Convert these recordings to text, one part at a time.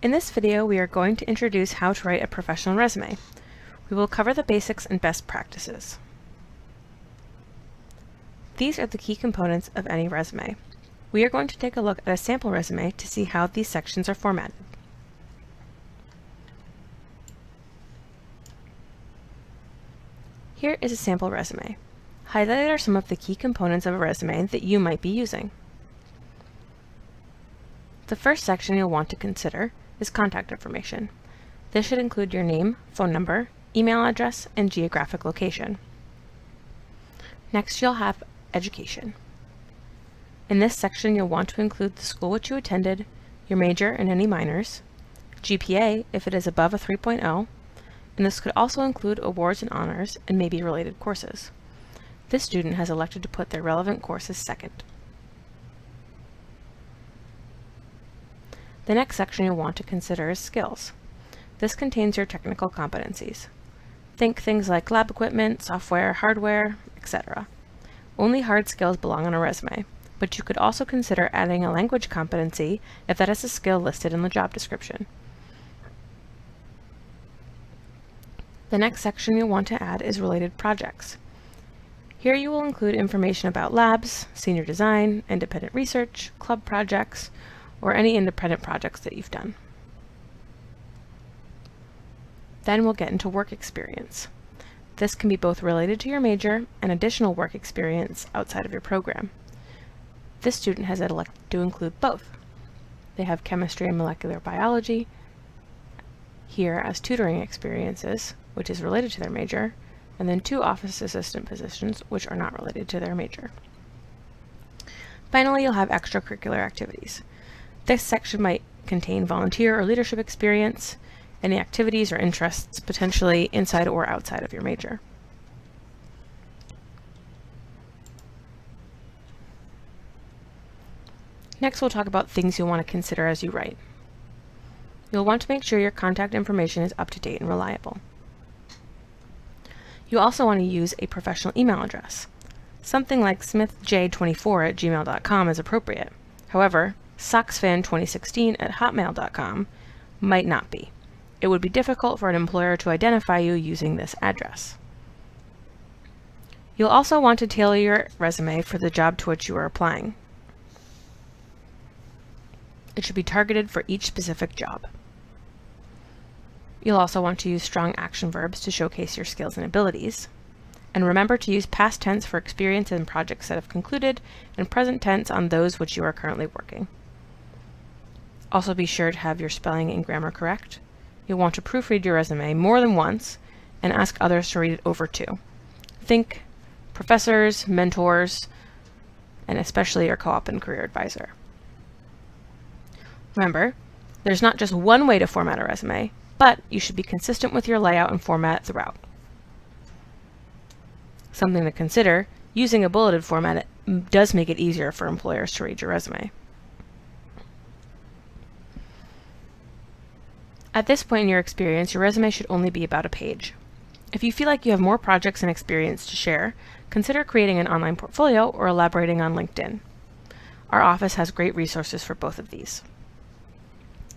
In this video, we are going to introduce how to write a professional resume. We will cover the basics and best practices. These are the key components of any resume. We are going to take a look at a sample resume to see how these sections are formatted. Here is a sample resume. Highlighted are some of the key components of a resume that you might be using. The first section you'll want to consider is contact information. This should include your name, phone number, email address, and geographic location. Next, you'll have education. In this section, you'll want to include the school which you attended, your major and any minors, GPA if it is above a 3.0, and this could also include awards and honors and maybe related courses. This student has elected to put their relevant courses second. The next section you'll want to consider is skills. This contains your technical competencies. Think things like lab equipment, software, hardware, etc. Only hard skills belong on a resume, but you could also consider adding a language competency if that is a skill listed in the job description. The next section you'll want to add is related projects. Here you will include information about labs, senior design, independent research, club projects, or any independent projects that you've done. Then we'll get into work experience. This can be both related to your major and additional work experience outside of your program. This student has elected to include both. They have chemistry and molecular biology here as tutoring experiences, which is related to their major, and then 2 office assistant positions, which are not related to their major. Finally, you'll have extracurricular activities. This section might contain volunteer or leadership experience, any activities or interests potentially inside or outside of your major. Next, we'll talk about things you'll want to consider as you write. You'll want to make sure your contact information is up to date and reliable. You also want to use a professional email address. Something like smithj24@gmail.com is appropriate. However, soxfan2016@hotmail.com might not be. It would be difficult for an employer to identify you using this address. You'll also want to tailor your resume for the job to which you are applying. It should be targeted for each specific job. You'll also want to use strong action verbs to showcase your skills and abilities. And remember to use past tense for experience and projects that have concluded, and present tense on those which you are currently working. Also be sure to have your spelling and grammar correct. You'll want to proofread your resume more than once and ask others to read it over too. Think professors, mentors, and especially your co-op and career advisor. Remember, there's not just one way to format a resume, but you should be consistent with your layout and format throughout. Something to consider, using a bulleted format does make it easier for employers to read your resume. At this point in your experience, your resume should only be about a page. If you feel like you have more projects and experience to share, consider creating an online portfolio or elaborating on LinkedIn. Our office has great resources for both of these.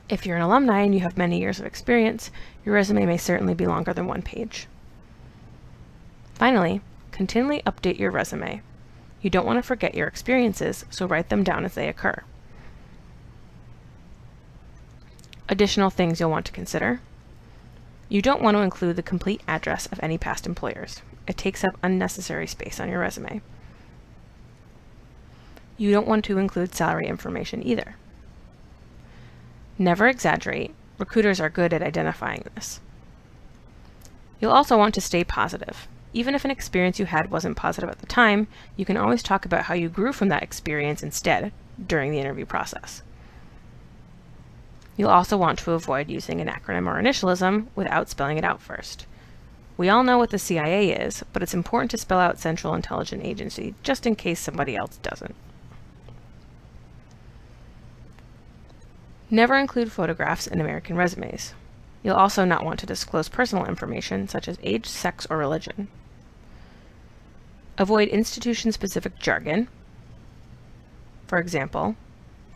If you're an alumni and you have many years of experience, your resume may certainly be longer than 1 page. Finally, continually update your resume. You don't want to forget your experiences, so write them down as they occur. Additional things you'll want to consider. You don't want to include the complete address of any past employers. It takes up unnecessary space on your resume. You don't want to include salary information either. Never exaggerate. Recruiters are good at identifying this. You'll also want to stay positive. Even if an experience you had wasn't positive at the time, you can always talk about how you grew from that experience instead during the interview process. You'll also want to avoid using an acronym or initialism without spelling it out first. We all know what the CIA is, but it's important to spell out Central Intelligence Agency just in case somebody else doesn't. Never include photographs in American resumes. You'll also not want to disclose personal information such as age, sex, or religion. Avoid institution-specific jargon. For example,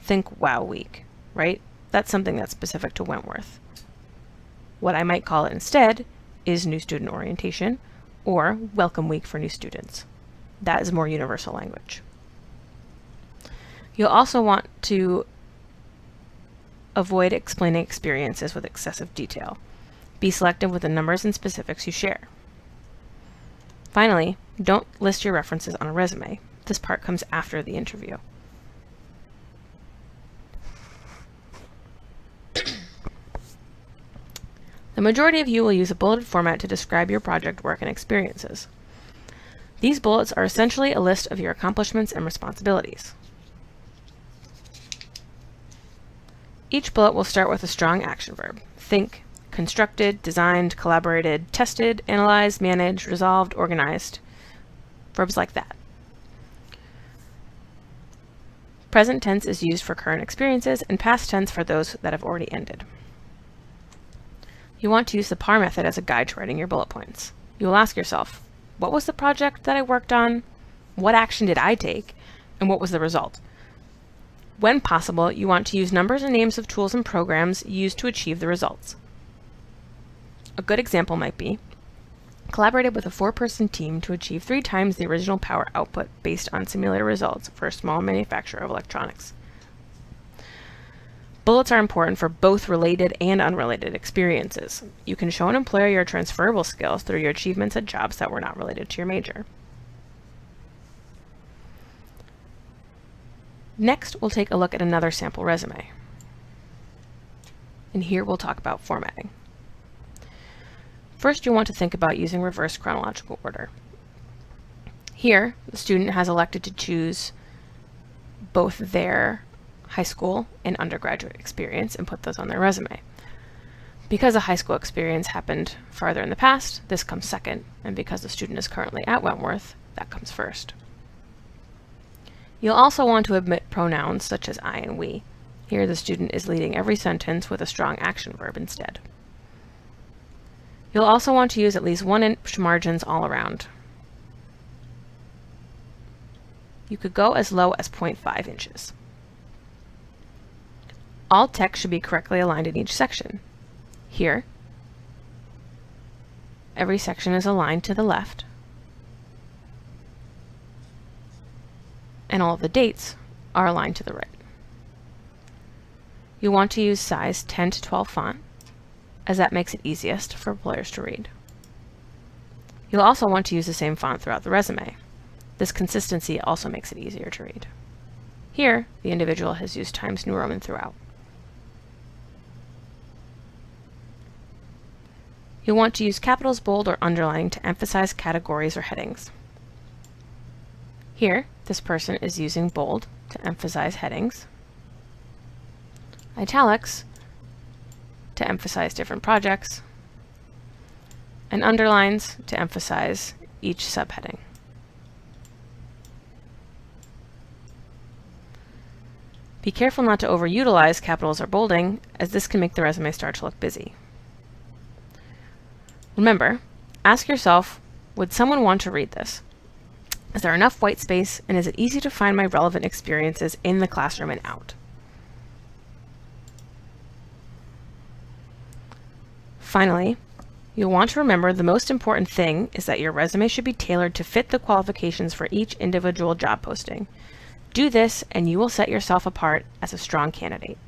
think Wow Week, right? that's something that's specific to Wentworth. What I might call it instead is New Student Orientation or Welcome Week for new students. That is more universal language. You'll also want to avoid explaining experiences with excessive detail. Be selective with the numbers and specifics you share. Finally, don't list your references on a resume. This part comes after the interview. The majority of you will use a bulleted format to describe your project work and experiences. These bullets are essentially a list of your accomplishments and responsibilities. Each bullet will start with a strong action verb. Think, constructed, designed, collaborated, tested, analyzed, managed, resolved, organized. Verbs like that. Present tense is used for current experiences and past tense for those that have already ended. You want to use the PAR method as a guide to writing your bullet points. You will ask yourself, what was the project that I worked on? What action did I take? And what was the result? When possible, you want to use numbers and names of tools and programs used to achieve the results. A good example might be, collaborated with a 4-person team to achieve 3 times the original power output based on simulated results for a small manufacturer of electronics. Bullets are important for both related and unrelated experiences. You can show an employer your transferable skills through your achievements at jobs that were not related to your major. Next, we'll take a look at another sample resume. And here we'll talk about formatting. First, you'll want to think about using reverse chronological order. Here, the student has elected to choose both their high school and undergraduate experience and put those on their resume. Because a high school experience happened farther in the past, this comes second, and because the student is currently at Wentworth, that comes first. You'll also want to omit pronouns such as I and we. Here the student is leading every sentence with a strong action verb instead. You'll also want to use at least 1-inch margins all around. You could go as low as 0.5 inches. All text should be correctly aligned in each section. Here, every section is aligned to the left, and all of the dates are aligned to the right. You want to use size 10 to 12 font, as that makes it easiest for employers to read. You'll also want to use the same font throughout the resume. This consistency also makes it easier to read. Here, the individual has used Times New Roman throughout. You'll want to use capitals, bold, or underlining to emphasize categories or headings. Here, this person is using bold to emphasize headings, italics to emphasize different projects, and underlines to emphasize each subheading. Be careful not to overutilize capitals or bolding, as this can make the resume start to look busy. Remember, ask yourself, would someone want to read this? Is there enough white space, and is it easy to find my relevant experiences in the classroom and out? Finally, you'll want to remember the most important thing is that your resume should be tailored to fit the qualifications for each individual job posting. Do this, and you will set yourself apart as a strong candidate.